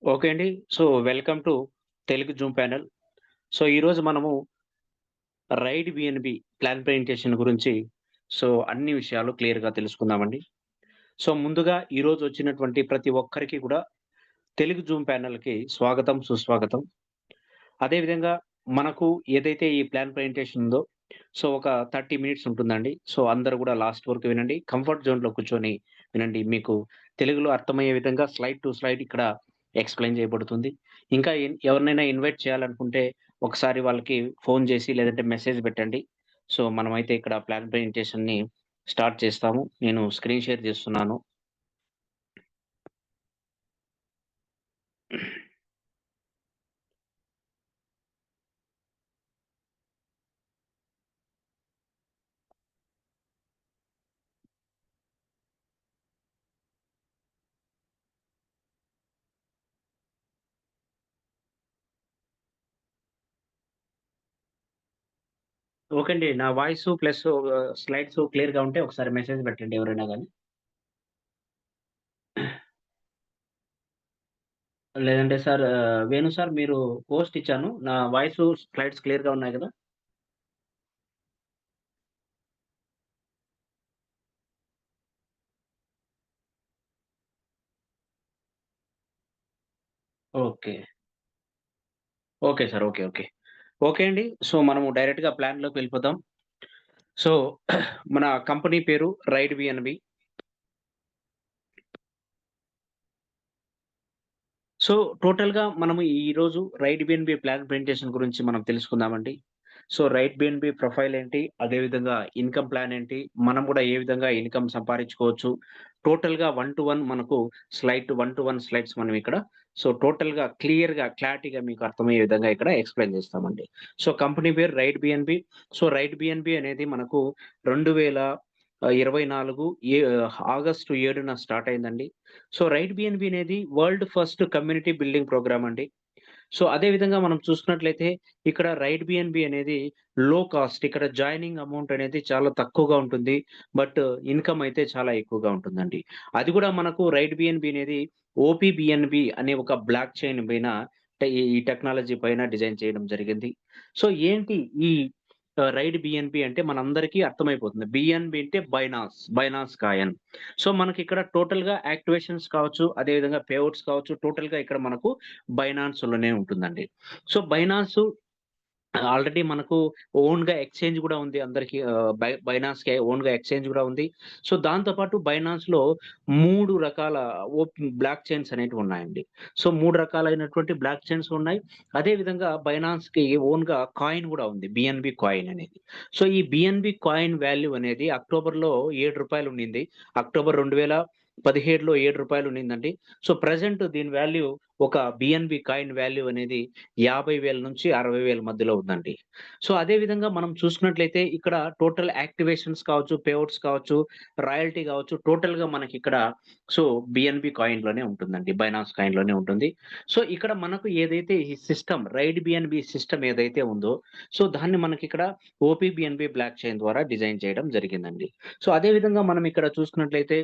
Okay అండి. Welcome to Telugu Zoom panel. ఈరోజు మనము రైడ్ బిఎన్‌బి ప్లాన్ ప్రెజెంటేషన్ గురించి అన్ని విషయాలు క్లియర్‌గా తెలుసుకుందామండి. ముందుగా ఈరోజు వచ్చినటువంటి ప్రతి ఒక్కరికి కూడా తెలుగు జూమ్ ప్యానెల్‌కి స్వాగతం, సుస్వాగతం. అదేవిధంగా మనకు ఏదైతే ఈ ప్లాన్ ప్రెజెంటేషన్ ఉందో ఒక 30 మినిట్స్ ఉంటుందండి. అందరూ కూడా లాస్ట్ వరకు వినండి. కంఫర్ట్ జోన్‌లో కూర్చొని వినండి. మీకు తెలుగులో అర్థమయ్యే విధంగా స్లైడ్ టు స్లైడ్ ఇక్కడ ఎక్స్‌ప్లెయిన్ చేయబడుతుంది. ఇంకా ఎవరినైనా ఇన్వైట్ చేయాలనుకుంటే ఒకసారి వాళ్ళకి ఫోను చేసి లేదంటే మెసేజ్ పెట్టండి. మనమైతే ఇక్కడ ప్లాన్ ప్రెజెంటేషన్‌ని స్టార్ట్ చేస్తాము. నేను స్క్రీన్ షేర్ చేస్తున్నాను. ఓకే అండి. నా వాయిసు ప్లస్ స్లైడ్స్ క్లియర్‌గా ఉంటే ఒకసారి మెసేజ్ పెట్టండి ఎవరైనా గాని. లేదంటే సార్ వేణు సార్ మీరు పోస్ట్ ఇచ్చాను. నా వాయిసు, స్లైడ్స్ క్లియర్‌గా ఉన్నాయి గదా! Okay. Okay sir. Okay. Okay. Okay అండి. మనము డైరెక్ట్‌గా ప్లాన్‌లోకి వెళ్ళిపోదాం. సో, మన కంపెనీ పేరు రైడ్ బిఎన్‌బి. సో, టోటల్‌గా మనము ఈరోజు రైడ్ బిఎన్‌బి ప్లాన్ ప్రెజెంటేషన్ గురించి మనం తెలుసుకుందామండి. రైడ్ బిఎన్‌బి ప్రొఫైల్ ఏంటి? అదేవిధంగా ఇన్‌కమ్ ప్లాన్ ఏంటి? మనం గూడా ఏ విధంగా ఇన్‌కమ్ సంపాదించుకోవచ్చు? టోటల్‌గా 1-1 మనకు స్లైడ్ 1-1 స్లైడ్స్ మనం ఇక్కడ టోటల్‌గా క్లియర్‌గా, క్లారిటీగా మీకు అర్థమయ్యే విధంగా ఇక్కడ ఎక్స్‌ప్లెయిన్ చేస్తామండి. కంపెనీ పేరు రైడ్ బిఎన్‌బి. రైడ్ బిఎన్‌బి అనేది మనకు 2024 ఆగస్టు 7న స్టార్ట్ అయిందండి. రైట్ బిఎన్‌బి అనేది world first community building program అండి. అదే విధంగా మనం చూసుకున్నట్లయితే ఇక్కడ రైట్ బిఎన్‌బి అనేది లో కాస్ట్. ఇక్కడ జాయినింగ్ అమౌంట్ అనేది చాలా తక్కువగా ఉంటుంది. బట్ ఇన్‌కమ్ అయితే చాలా ఎక్కువగా ఉంటుందండి. అది కూడా మనకు రైట్ బిఎన్‌బి అనేది ఓపీబిఎన్‌బి అనే ఒక బ్లాక్ చైన్ పైన ఈ టెక్నాలజీ పైన డిజైన్ చేయడం జరిగింది. ఏంటి ఈ రైడ్ బిఎన్‌బి అంటే మనందరికీ అర్థమైపోతుంది. బిఎన్‌బి అంటే బైనాన్స్ కాయిన్. మనకిక్కడ టోటల్‌గా యాక్టివేషన్స్ కావచ్చు, అదేవిధంగా పేఔట్స్ కావచ్చు, టోటల్‌గా ఇక్కడ మనకు బైనాన్స్‌లోనే ఉంటుందండి. బైనాన్స్ ఆల్రెడీ మనకు ఓన్‌గా ఎక్స్‌చేంజ్ గూడా ఉంది. అందరికి బైనాన్స్‌కి ఓన్‌గా ఎక్స్‌చేంజ్ గూడా ఉంది. దాంతో పాటు బైనాన్స్‌లో 3 రకాల బ్లాక్ చైన్స్ అనేటివున్నాయండి. 3 రకాలైనటువంటి బ్లాక్ చైన్స్ ఉన్నాయి. అదే విధంగా బైనాన్స్‌కి ఓన్‌గా కాయిన్ గూడా ఉంది. బిఎన్‌బి కాయిన్ అనేది. ఈ బిఎన్‌బి కాయిన్ వాల్యూ అనేది అక్టోబర్‌లో రూ. 7 ఉండింది. అక్టోబర్ 2017లో రూ. 7 ఉండిందండి. ప్రెజెంట్ దీని వాల్యూ ఒక బిఎన్‌బి కాయిన్ వాల్యూ అనేది 50,000 నుంచి 60,000 మధ్యలో ఉందండి. అదే విధంగా మనం చూసుకున్నట్లయితే ఇక్కడ టోటల్ యాక్టివేషన్స్ కావచ్చు, పేఔట్స్ కావచ్చు, రాయల్టీ కావచ్చు టోటల్‌గా మనకిక్కడ సో, బిఎన్‌బి కాయిన్‌లోనే ఉంటుందండి. బైనాన్స్ కాయిన్‌లోనే ఉంటుంది. ఇక్కడ మనకు ఏదైతే ఈ సిస్టమ్ రైడ్ బిఎన్‌బి సిస్టమ్ ఏదైతే ఉందో దాన్ని మనకిక్కడ ఓపీబిఎన్‌బి బ్లాక్ చైన్ ద్వారా డిజైన్ చేయడం జరిగిందండి. అదే విధంగా మనం ఇక్కడ చూసుకున్నట్లయితే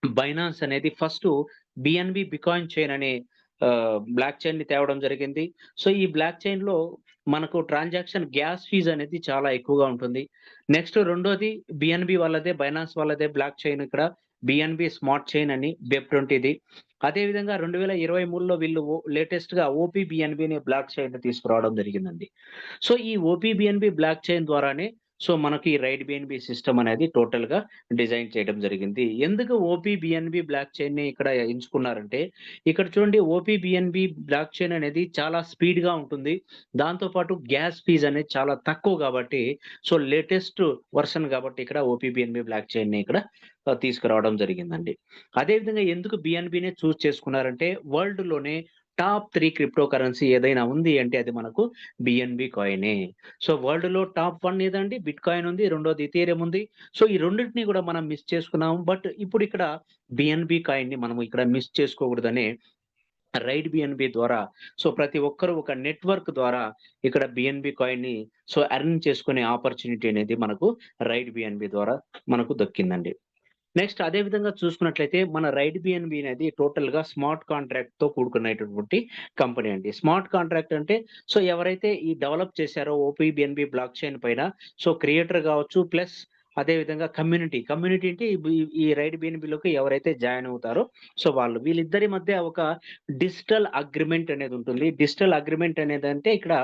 బైనాన్స్ అనేది ఫస్టు బిఎన్‌బి బికాయిన్ చైన్ అనే బ్లాక్ చైన్‌ని తేవడం జరిగింది. ఈ బ్లాక్ చైన్‌లో మనకు ట్రాన్సాక్షన్ గ్యాస్ ఫీస్ అనేది చాలా ఎక్కువగా ఉంటుంది. నెక్స్ట్ రెండోది బిఎన్‌బి వాళ్ళదే, బైనాన్స్ వాళ్ళదే బ్లాక్ చైన్ ఇక్కడ బిఎన్‌బి స్మార్ట్ చైన్ అని వెబ్20ది. అదే విధంగా 2023లో వీళ్ళు లేటెస్ట్‌గా ఓపీబిఎన్‌బి అనే బ్లాక్ చైన్‌ని తీసుకురావడం జరిగిందండి. ఈ ఓపీబిఎన్‌బి బ్లాక్ చైన్ ద్వారానే మనకి రైడ్ బిఎన్‌బి సిస్టమ్ అనేది టోటల్‌గా డిజైన్ చేయడం జరిగింది. ఎందుకు ఓపీబిఎన్‌బి బ్లాక్ చైన్‌ని ఇక్కడ ఎంచుకున్నారంటే, ఇక్కడ చూడండి ఓపీబిఎన్‌బి బ్లాక్ చైన్ అనేది చాలా స్పీడ్‌గా ఉంటుంది. దాంతో పాటు గ్యాస్ ఫీస్ అనేది చాలా తక్కువ కాబట్టి, లేటెస్ట్ వెర్షన్ కాబట్టి ఇక్కడ ఓపీబిఎన్‌బి బ్లాక్ చైన్‌ని ఇక్కడ తీసుకురావడం జరిగిందండి. అదే విధంగా ఎందుకు బిఎన్‌బినే చేసుకున్నారంటే, వరల్డ్‌లోనే టాప్ 3 క్రిప్టో కరెన్సీ ఏదైనా ఉంది అంటే అది మనకు బిఎన్‌బి కాయినే. వరల్డ్‌లో టాప్ 1 ఏదండి? బిట్‌కాయిన్ ఉంది. రెండోది ఇథీరియం ఉంది. ఈ రెండిటిని గూడా మనం మిస్ చేసుకున్నాము. బట్ ఇప్పుడిక్కడ బిఎన్‌బి కాయిన్‌ని మనం ఇక్కడ మిస్ చేసుకోకూడదనే రైడ్ బిఎన్‌బి ద్వారా ప్రతి ఒక్కరు ఒక నెట్వర్క్ ద్వారా ఇక్కడ బిఎన్‌బి కాయిన్‌ని ఎర్న్ చేసుకునే ఆపర్చునిటీ అనేది మనకు రైడ్ బిఎన్‌బి ద్వారా మనకు దక్కిందండి. నెక్స్ట్ అదే విధంగా చూసుకున్నట్లయితే మన రైట్ బిఎన్‌బి అనేది టోటల్‌గా స్మార్ట్ కాంట్రాక్ట్‌తో కూడుకున్నటువంటి కంపెనీ అండి. స్మార్ట్ కాంట్రాక్ట్ అంటే ఎవరైతే ఈ డెవలప్ చేశారో ఓపీబీఎన్‌బి బ్లాక్ చైన్ పైన క్రియేటర్ గావచ్చు ప్లస్ అదే విధంగా కమ్యూనిటీ అంటే ఈ రైట్ బిఎన్‌బిలోకి ఎవరైతే జాయిన్ అవుతారో వాళ్ళు. వీళ్ళిద్దరి మధ్య ఒక డిజిటల్ అగ్రీమెంట్ అనేది ఉంటుంది. డిజిటల్ అగ్రీమెంట్ అనేదంటే ఇక్కడ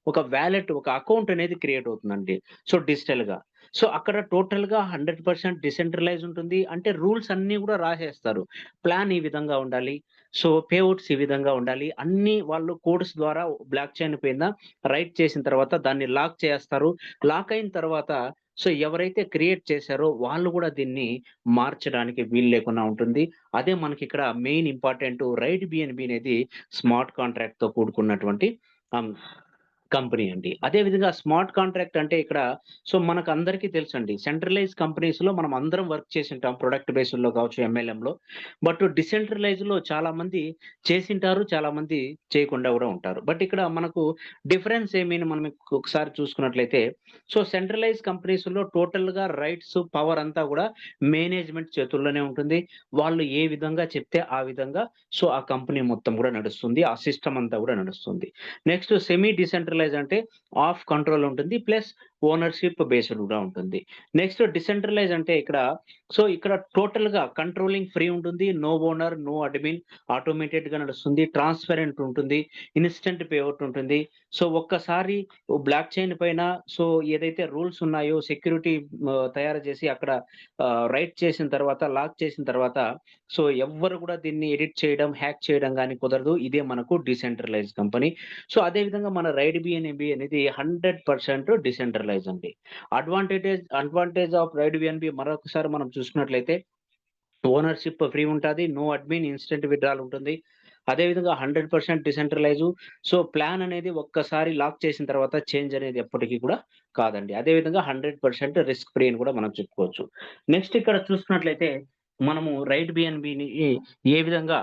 ఒక వాలెట్, ఒక అకౌంట్ అనేది క్రియేట్ అవుతుందండి. డిజిటల్‌గా. అక్కడ టోటల్‌గా 100% డిసెంట్రలైజ్ ఉంటుంది. అంటే రూల్స్ అన్నీ గూడా రాసేస్తారు. ప్లాన్ ఈ విధంగా ఉండాలి. పేఔట్స్ ఈ విధంగా ఉండాలి. అన్నీ వాళ్ళు కోడ్స్ ద్వారా బ్లాక్ చైన్ పైన రైట్ చేసిన తర్వాత దాన్ని లాక్ చేస్తారు. లాక్ అయిన తర్వాత ఎవరైతే క్రియేట్ చేశారో వాళ్ళు గూడా దీన్ని మార్చడానికి వీలు లేకుండా ఉంటుంది. అదే మనకిక్కడ మెయిన్ ఇంపార్టెంటు రైట్ బిఎన్‌బి అనేది స్మార్ట్ కాంట్రాక్ట్‌తో కూడుకున్నటువంటి అం కంపెనీ అండి. అదే విధంగా స్మార్ట్ కాంట్రాక్ట్ అంటే ఇక్కడ మనకందరికీ తెలుసండి. సెంట్రలైజ్ కంపెనీస్‌లో మనం అందరం వర్క్ చేసుంటాం. ప్రొడక్ట్ బేస్డ్‌లో కావచ్చు, ఎంఎల్ఎంలో. బట్ డిసెంట్రలైజ్‌లో చాలామంది చేసింటారు. చాలామంది చేయకుండా గూడా ఉంటారు. బట్ ఇక్కడ మనకు డిఫరెన్స్ ఏమని మనం ఒకసారి చూసుకున్నట్లయితే సెంట్రలైజ్ కంపెనీస్‌లో టోటల్‌గా రైట్స్, పవర్ అంతా గూడా మేనేజ్‌మెంట్ చేతుల్లోనే ఉంటుంది. వాళ్ళు ఏ విధంగా చెప్తే ఆ విధంగా ఆ కంపెనీ మొత్తం గూడా నడుస్తుంది. ఆ సిస్టమ్ అంతా గూడా నడుస్తుంది. నెక్స్ట్ సెమీ డిసెంట్రలైజ్ అంటే ఆఫ్ కంట్రోల్ ఉంటుంది. ప్లస్ ఓనర్‌షిప్ బేస్డ్ గూడా ఉంటుంది. నెక్స్ట్ డిసెంట్రలైజ్ అంటే ఇక్కడ టోటల్‌గా కంట్రోలింగ్ ఫ్రీ ఉంటుంది. నో ఓనర్, నో అడ్మిన్ ఆటోమేటెడ్‌గా నడుస్తుంది. ట్రాన్స్‌పరెంట్ ఉంటుంది. ఇన్‌స్టంట్ పేఔట్ ఉంటుంది. ఒక్కసారి బ్లాక్ చైన్ పైన ఏదైతే రూల్స్ ఉన్నాయో సెక్యూరిటీ తయారు చేసి అక్కడ రైట్ చేసిన తర్వాత, లాక్ చేసిన తర్వాత ఎవ్వరు గూడా దీన్ని ఎడిట్ చేయడం, హ్యాక్ చేయడం గాని కుదరదు. ఇదే మనకు డిసెంట్రలైజ్ కంపెనీ. అదే విధంగా మన రైడ్ బిఎన్‌బి అనేది 100% డిసెంట్రలైజ్ అండి. అడ్వాంటేజ్ ఆఫ్ రైడ్ బిఎన్‌బి మరొకసారి మనం చూసుకున్నట్లయితే ఓనర్‌షిప్ ఫ్రీ ఉంటది. నో అడ్మిన్ ఇన్‌స్టంట్ విత్‌డ్రాల్ ఉంటుంది. అదే విధంగా 100% డిసెంట్రలైజు. ప్లాన్ అనేది ఒక్కసారి లాక్ చేసిన తర్వాత చేంజ్ అనేది ఎప్పటికి కూడా కాదండి. అదే విధంగా 100% రిస్క్ ఫ్రీ అని కూడా మనం చెప్పుకోవచ్చు. నెక్స్ట్ ఇక్కడ చూసుకున్నట్లయితే మనము రైట్ బిఎన్‌బిని ఏ విధంగా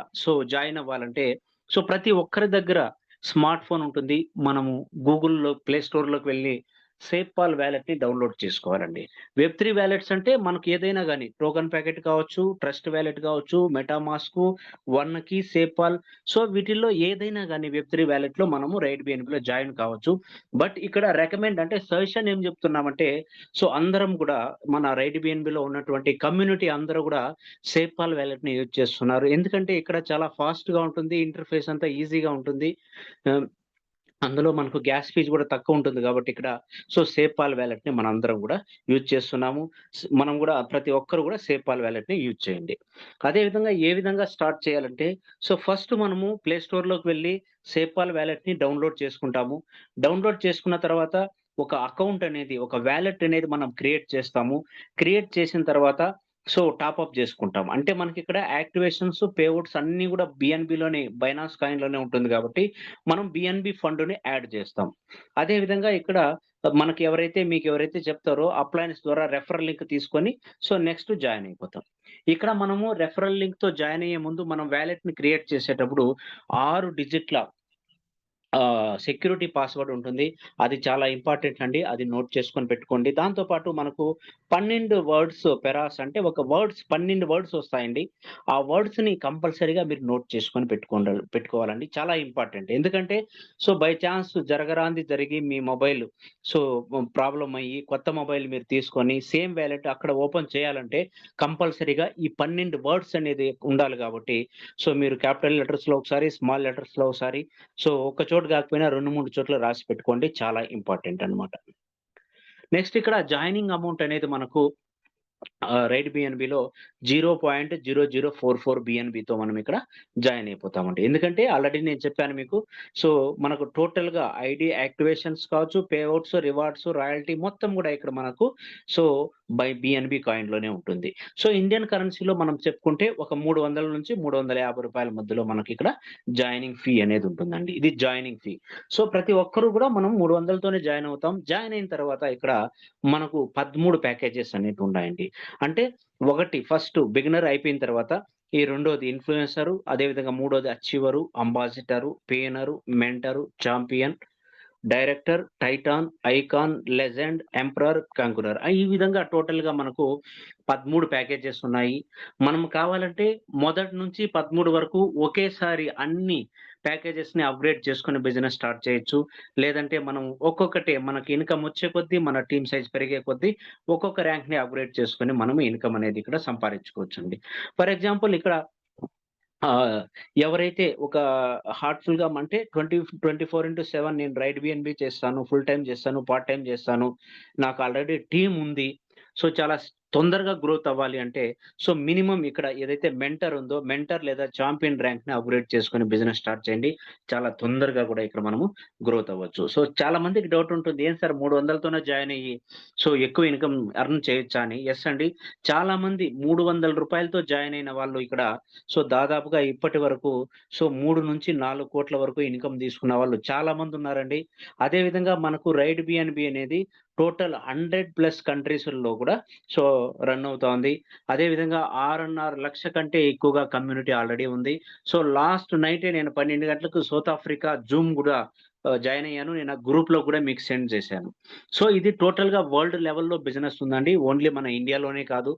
జాయిన్ అవ్వాలంటే ప్రతి ఒక్కరి దగ్గర స్మార్ట్ ఫోన్ ఉంటుంది. మనము గూగుల్‌లో ప్లే స్టోర్‌లోకి వెళ్లి సేఫ్‌పాల్ వాలెట్‌ని డౌన్‌లోడ్ చేసుకోవాలండి. వెబ్3 వాలెట్స్ అంటే మనకు ఏదైనా గాని టోకెన్ ప్యాకెట్ కావచ్చు, ట్రస్ట్ వాలెట్ కావచ్చు, మెటామాస్క్, వన్‌కి, సేఫ్‌పాల్ వీటిల్లో ఏదైనా గాని వెబ్3 వాలెట్‌లో మనము రైట్ బిఎన్‌బిలో జాయిన్ కావచ్చు. బట్ ఇక్కడ రికమెండ్ అంటే సజెషన్ ఏం చెప్తున్నామంటే అందరం కూడా మన రైట్ బిఎన్‌బిలో ఉన్నటువంటి కమ్యూనిటీ అందరూ గూడా సేఫ్‌పాల్ వాలెట్‌ని యూజ్ చేస్తున్నారు. ఎందుకంటే ఇక్కడ చాలా ఫాస్ట్‌గా ఉంటుంది. ఇంటర్‌ఫేస్ అంతా ఈజీగా ఉంటుంది. ఆహ్, అందులో మనకు గ్యాస్ ఫీస్ గూడా తక్కువుంటుంది గాబట్టి ఇక్కడ సేఫ్‌పాల్ వాలెట్‌ని మనందరం గూడా యూజ్ చేస్తున్నాము. మనం గూడా ప్రతి ఒక్కరు గూడా సేఫ్‌పాల్ వాలెట్‌ని యూజ్ చేయండి. అదే విధంగా ఏ విధంగా స్టార్ట్ చేయాలంటే ఫస్ట్ మనము ప్లే స్టోర్‌లోకి వెళ్లి సేఫ్‌పాల్ వాలెట్‌ని డౌన్‌లోడ్ చేసుకుంటాము. డౌన్‌లోడ్ చేసుకున్న తర్వాత ఒక అకౌంట్ అనేది, ఒక వాలెట్ అనేది మనం క్రియేట్ చేస్తాము. క్రియేట్ చేసిన తర్వాత టాపప్ జేసుకుంటాం. అంటే మనకిక్కడ యాక్టివేషన్స్, పేఔట్స్ అన్నీ గూడా బిఎన్‌బిలోనే బైనాన్స్ కాయిన్‌లోనే ఉంటుంది గాబట్టి మనం బిఎన్‌బి ఫండ్‌ని యాడ్ చేస్తాం. అదే విధంగా ఇక్కడ మీకెవరైతే చెప్తారో అప్లయన్స్ ద్వారా రెఫరల్ లింక్ తీసుకొని నెక్స్ట్ జాయిన్ అయిపోతాం. ఇక్కడ మనము రెఫరల్ లింక్‌తో జాయిన్ అయ్యే ముందు మనం వాలెట్‌ని క్రియేట్ చేసేటప్పుడు 6 డిజిట్ల సెక్యూరిటీ పాస్‌వర్డ్ ఉంటుంది. అది చాలా ఇంపార్టెంట్ అండి. అది నోట్ చేసుకొని పెట్టుకోండి. దాంతో పాటు మనకు 12 వర్డ్స్ పెరాస్ అంటే ఒక 12 వర్డ్స్ వస్తాయండి. ఆ వర్డ్స్‌ని కంపల్సరీగా మీరు నోట్ చేసుకొని పెట్టుకోవాలండి. చాలా ఇంపార్టెంట్. ఎందుకంటే బై చాన్స్ జరగరానిది జరిగి మీ మొబైల్ సో ప్రాబ్లమ్ అయ్యి కొత్త మొబైల్ మీరు తీసుకొని సేమ్ వాలెట్ అక్కడ ఓపెన్ చేయాలంటే కంపల్సరీగా ఈ 12 వర్డ్స్ అనేది ఉండాలి కాబట్టి మీరు క్యాపిటల్ లెటర్స్‌లో ఒకసారి, స్మాల్ లెటర్స్‌లో ఒకసారి ఒక చోట కాకపోయినా 2, 3 చోట్ల రాసి పెట్టుకోండి. చాలా ఇంపార్టెంట్ అన్నమాట. నెక్స్ట్ ఇక్కడ జాయినింగ్ అమౌంట్ అనేది మనకు రైట్ బిఎన్‌బిలో 0.0044 బిఎన్‌బితో మనం ఇక్కడ జాయిన్ అయిపోతామండి. ఎందుకంటే ఆల్రెడీ నేను చెప్పాను మీకు. మనకు టోటల్‌గా ఐడీ యాక్టివేషన్స్ కావచ్చు, పేఔట్స్, రివార్డ్స్, రాయల్టీ మొత్తం గూడా ఇక్కడ మనకు సో, బై బిఎన్‌బి కాయిన్‌లోనే ఉంటుంది. ఇండియన్ కరెన్సీలో మనం చెప్పుకుంటే ఒక రూ. 300 నుంచి రూ. 350 మధ్యలో మనకిక్కడ జాయినింగ్ ఫీ అనేది ఉంటుందండి. ఇది జాయినింగ్ ఫీ. ప్రతి ఒక్కరు గూడా మనం 300తోనే జాయిన్ అవుతాం. జాయిన్ అయిన తర్వాత ఇక్కడ మనకు 13 ప్యాకేజెస్ అనేటివున్నాయండి. అంటే ఒకటి ఫస్ట్ బిగినర్ అయిపోయిన తర్వాత ఈ రెండోది ఇన్‌ఫ్లుయెన్సరు, అదే విధంగా మూడోది achiever, ambassador, pioneer, mentor, champion director, titan, icon, legend, emperor, conqueror. ఈ విధంగా టోటల్‌గా మనకు 13 ప్యాకేజెస్ ఉన్నాయి. మనం కావాలంటే మొదటి నుంచి 13 వరకు ఒకేసారి అన్ని ప్యాకేజెస్‌ని అప్‌గ్రేడ్ చేసుకొని బిజినెస్ స్టార్ట్ చేయొచ్చు. లేదంటే మనం ఒక్కొక్కటి మనకి ఇన్‌కమ్ వచ్చే కొద్దీ, మన టీమ్ సైజ్ పెరిగే కొద్దీ ఒక్కొక్క ర్యాంక్‌ని అప్‌గ్రేడ్ చేసుకొని మనం ఇన్‌కమ్ అనేది ఇక్కడ సంపాదించుకోవచ్చండి. ఫర్ ఎగ్జాంపుల్ ఇక్కడ ఎవరైతే ఒక హార్ట్‌ఫుల్‌గా అంటే 24/7 నేను రైడ్ బిఎన్‌బి చేస్తాను, ఫుల్ టైమ్ చేస్తాను, పార్ట్ టైమ్ చేస్తాను. నాకు ఆల్రెడీ టీమ్ ఉంది. సో, చాలా తొందరగా గ్రోత్ అవ్వాలి అంటే, సో, మినిమమ్ ఇక్కడ ఏదైతే మెంటర్ ఉందో, మెంటర్ లేదా చాంపియన్ ర్యాంక్‌ని అప్‌గ్రేడ్ చేసుకొని బిజినెస్ స్టార్ట్ చేయండి. చాలా తొందరగా కూడా ఇక్కడ మనము గ్రోత్ అవ్వచ్చు. సో, చాలా మందికి డౌట్ ఉంటుంది. "ఏం సార్ 300తోనే జాయిన్ అయ్యి, సో, ఎక్కువ ఇన్‌కమ్ ఎర్న్ చేయొచ్చా?" అని. యెస్ అండి. చాలా మంది రూ. 300తో జాయిన్ అయిన వాళ్ళు ఇక్కడ సో, దాదాపుగా ఇప్పటి వరకు సో, 3-4 కోట్ల వరకు ఇన్‌కమ్ తీసుకున్న వాళ్ళు చాలా మందున్నారండి. అదే విధంగా మనకు రైడ్ బిఎన్‌బి అనేది టోటల్ 100+ కంట్రీస్‌ల్లో కూడా సో, రన్ అవుతోంది. అదే విధంగా 6.5 లక్షల కంటే ఎక్కువగా కమ్యూనిటీ ఆల్రెడీ ఉంది. సో, లాస్ట్ నైటే నేను 12 గంటలకు సౌత్ ఆఫ్రికా జూమ్ గూడా జాయిన్ అయ్యాను. నేను ఆ గ్రూప్‌లో కూడా మీకు సెండ్ చేశాను. సో, ఇది టోటల్‌గా వరల్డ్ లెవెల్‌లో బిజినెస్ ఉందండి. ఓన్లీ మన ఇండియాలోనే కాదు.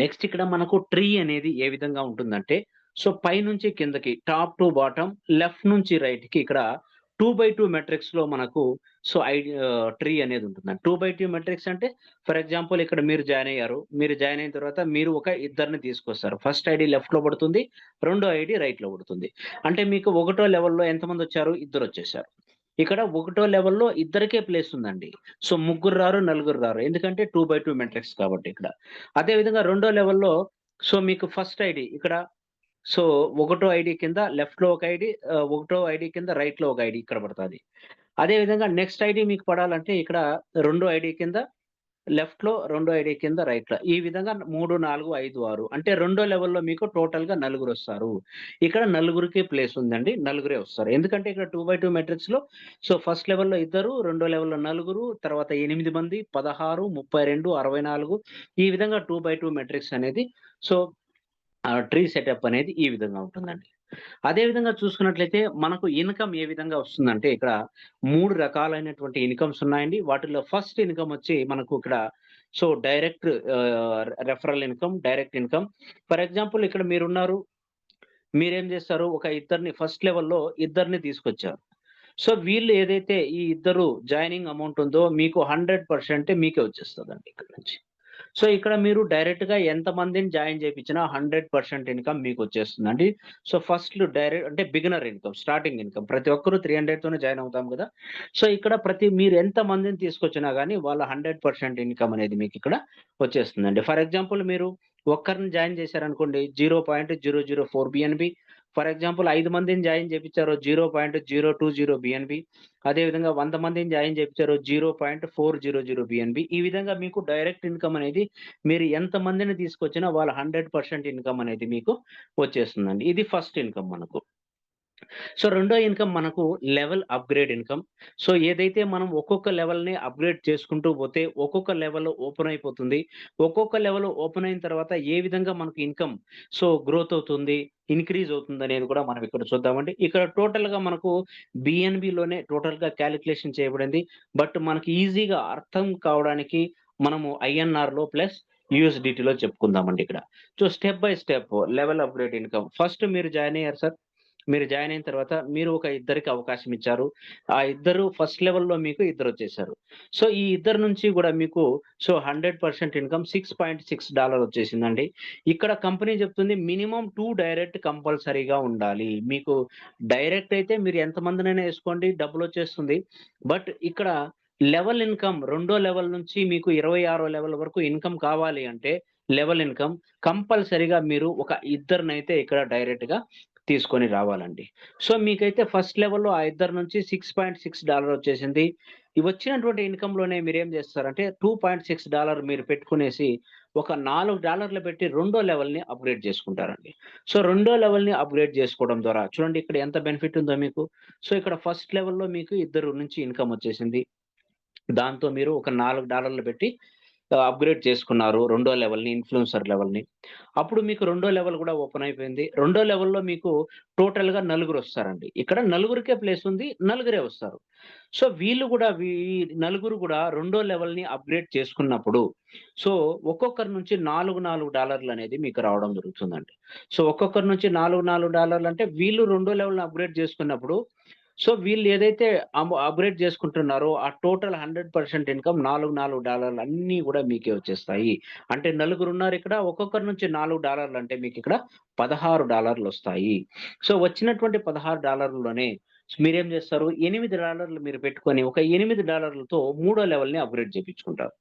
నెక్స్ట్ ఇక్కడ మనకు ట్రీ అనేది ఏ విధంగా ఉంటుందంటే, సో, పైనుంచి కిందకి టాప్ టు బాటమ్, లెఫ్ట్ నుంచి రైట్‌కి ఇక్కడ 2/2 మెట్రిక్స్‌లో మనకు సో, ట్రీ అనేది ఉంటుందండి. 2/2 మెట్రిక్స్ అంటే ఫర్ ఎగ్జాంపుల్ ఇక్కడ మీరు జాయిన్ అయ్యారు. మీరు జాయిన్ అయిన తర్వాత మీరు ఒక ఇద్దరిని తీసుకొస్తారు. ఫస్ట్ ఐడీ లెఫ్ట్‌లో పడుతుంది. రెండో ఐడీ రైట్‌లో పడుతుంది. అంటే మీకు ఒకటో లెవెల్‌లో ఎంతమందొచ్చారు? ఇద్దరొచ్చేసారు. ఇక్కడ ఒకటో లెవెల్‌లో ఇద్దరికే ప్లేస్ ఉందండి. సో, ముగ్గురు రారు, నలుగురు రారు. ఎందుకంటే 2/2 మెట్రిక్స్ కాబట్టి ఇక్కడ. అదే విధంగా రెండో లెవెల్‌లో సో, మీకు ఫస్ట్ ఐడీ ఇక్కడ సో, ఒకటో ఐడీ కింద లెఫ్ట్‌లో ఒక ఐడీ, ఒకటో ఐడీ కింద రైట్‌లో ఒక ఐడీ ఇక్కడ పడతాది. అదే విధంగా నెక్స్ట్ ఐడీ మీకు పడాలంటే ఇక్కడ రెండో ఐడీ కింద లెఫ్ట్‌లో, రెండో ఐడీ కింద రైట్‌లో. ఈ విధంగా 3, 4, 5, 6 అంటే రెండో లెవెల్‌లో మీకు టోటల్‌గా నలుగురొస్తారు. ఇక్కడ నలుగురికి ప్లేస్ ఉందండి. నలుగురే వస్తారు. ఎందుకంటే ఇక్కడ 2/2 మెట్రిక్స్‌లో సో, ఫస్ట్ లెవెల్‌లో ఇద్దరు, రెండో లెవెల్‌లో నలుగురు, తర్వాత 8 మంది, 16, 32, 64 ఈ విధంగా 2/2 మెట్రిక్స్ అనేది సో, ట్రీ సెటప్ అనేది ఈ విధంగా ఉంటుందండి. అదే విధంగా చూసుకున్నట్లయితే మనకు ఇన్‌కమ్ ఏ విధంగా వస్తుందంటే ఇక్కడ 3 రకాలైనటువంటి ఇన్‌కమ్స్ ఉన్నాయండి. వాటిలో ఫస్ట్ ఇన్‌కమ్ వచ్చి మనకు ఇక్కడ so, direct referral income, direct income. For example ఇక్కడ మీరున్నారు. మీరేం చేస్తారు? ఒక ఇద్దరిని ఫస్ట్ లెవెల్‌లో ఇద్దరిని తీసుకొచ్చారు. సో, వీళ్ళు ఏదైతే ఈ ఇద్దరు జాయినింగ్ అమౌంట్ ఉందో మీకు 100% మీకే వచ్చేస్తదండి ఇక్కడ నుంచి. సో, ఇక్కడ మీరు డైరెక్ట్‌గా ఎంతమందిని జాయిన్ చేపిచ్చినా 100% ఇన్‌కమ్ మీకొచ్చేస్తుందండి. సో, ఫస్ట్‌లో అంటే బిగినర్ ఇన్‌కమ్, స్టార్టింగ్ ఇన్‌కమ్. ప్రతి ఒక్కరు 300తోనే జాయిన్ అవుతాం గదా! సో, ఇక్కడ మీరు ఎంత మందిని తీసుకొచ్చినా గాని వాళ్ళ 100% ఇన్‌కమ్ అనేది మీకిక్కడ వచ్చేస్తుందండి. ఫర్ ఎగ్జాంపుల్ మీరు ఒక్కరిని జాయిన్ చేశారనుకోండి 0.004 బిఎన్‌బి. ఫర్ ఎగ్జాంపుల్ 5 మందిని జాయిన్ చేపిచ్చారు 0.020 బిఎన్‌బి. అదే విధంగా 100 మందిని జాయిన్ చేపిచ్చారు 0.400 బిఎన్‌బి. ఈ విధంగా మీకు డైరెక్ట్ ఇన్‌కమ్ అనేది మీరు ఎంత మందిని తీసుకొచ్చినా వాళ్ళ 100% ఇన్‌కమ్ అనేది మీకు వచ్చేస్తుందండి. ఇది ఫస్ట్ ఇన్‌కమ్ మనకు. సో, రెండో ఇన్‌కమ్ మనకు లెవెల్ అప్‌గ్రేడ్ ఇన్‌కమ్. సో, ఏదైతే మనం ఒక్కొక్క లెవెల్‌ని అప్‌గ్రేడ్ చేసుకుంటూ పోతే ఒక్కొక్క లెవెల్ ఓపెన్ అయిపోతుంది. ఒక్కొక్క లెవెల్ ఓపెన్ అయిన తర్వాత ఏ విధంగా మనకు ఇన్‌కమ్ సో, గ్రోత్ అవుతుంది, ఇంక్రీజ్ అవుతుందనేది కూడా మనం ఇక్కడ చూద్దామండి. ఇక్కడ టోటల్‌గా మనకు బిఎన్‌బిలోనే టోటల్‌గా కాలిక్యులేషన్ చేయబడింది. బట్ మనకి ఈజీగా అర్థం కావడానికి మనము ఐఎన్ఆర్‌లో ప్లస్ యూఎస్‌డిటీలో చెప్పుకుందామండి ఇక్కడ. So, step by step level upgrade income. First మీరు జాయిన్ అయ్యారు సార్. మీరు జాయిన్ అయిన తర్వాత మీరు ఒక ఇద్దరికి అవకాశం ఇచ్చారు. ఆ ఇద్దరు ఫస్ట్ లెవెల్‌లో మీకు ఇద్దరొచ్చేసారు. సో, ఈ ఇద్దరి నుంచి గూడా మీకు సో, 100% ఇన్‌కమ్ $6.6 వచ్చేసిందండి. ఇక్కడ కంపెనీ చెప్తుంది మినిమమ్ 2 డైరెక్ట్ కంపల్సరీగా ఉండాలి. మీకు డైరెక్ట్ అయితే మీరు ఎంతమందినైనా ఏసుకోండి డబ్బులొచ్చేస్తుంది. బట్ ఇక్కడ లెవెల్ ఇన్‌కమ్ రెండో లెవెల్ నుంచి మీకు 26 లెవెల్ వరకు ఇన్‌కమ్ కావాలి అంటే లెవెల్ ఇన్‌కమ్ కంపల్సరీగా మీరు ఒక ఇద్దరినైతే ఇక్కడ డైరెక్ట్‌గా తీసుకొని రావాలండి. సో, మీకైతే ఫస్ట్ లెవెల్‌లో ఆ ఇద్దరి నుంచి $6.6 వచ్చేసింది. ఈ వచ్చినటువంటి ఇన్‌కమ్‌లోనే మీరేం జేస్తారంటే $2.6 మీరు పెట్టుకునేసి ఒక $4 పెట్టి రెండో లెవెల్‌ని అప్‌గ్రేడ్ చేసుకుంటారండి. సో, రెండో లెవెల్‌ని అప్‌గ్రేడ్ చేసుకోవడం ద్వారా చూడండి ఇక్కడ ఎంత బెనిఫిట్ ఉందో మీకు. సో, ఇక్కడ ఫస్ట్ లెవెల్‌లో మీకు ఇద్దరు నుంచి ఇన్‌కమ్ వచ్చేసింది. దాంతో మీరు ఒక $4 పెట్టి అప్‌గ్రేడ్ చేసుకున్నారు రెండో లెవెల్‌ని, ఇన్‌ఫ్లుయెన్సర్ లెవెల్‌ని. అప్పుడు మీకు రెండో లెవెల్ గూడా ఓపెన్ అయిపోయింది. రెండో లెవెల్‌లో మీకు టోటల్‌గా నలుగురొస్తారండి. ఇక్కడ నలుగురికే ప్లేస్ ఉంది. నలుగురే వస్తారు. సో, వీళ్ళు గూడా నలుగురు గూడా రెండో లెవెల్‌ని అప్‌గ్రేడ్ చేసుకున్నప్పుడు, సో, ఒక్కొక్కరి నుంచి $4 అనేది మీకు రావడం జరుగుతుందండి. సో, ఒక్కొక్కరి నుంచి $4 అంటే వీళ్ళు రెండో లెవెల్‌ని అప్‌గ్రేడ్ చేసుకున్నప్పుడు, సో, వీళ్ళు ఏదైతే అప్‌గ్రేడ్ చేసుకుంటున్నారో ఆ టోటల్ 100% ఇన్‌కమ్ $4 అన్నీ గూడా మీకే వచ్చేస్తాయి. అంటే నలుగురున్నారిక్కడ. ఒక్కొక్కరి నుంచి $4 అంటే మీకిక్కడ $16 సో, వచ్చినటువంటి $16లోనే మీరేం జేస్తారు, $8 మీరు పెట్టుకొని, ఒక $8తో మూడో లెవెల్‌ని అప్‌గ్రేడ్ చేపించుకుంటారు.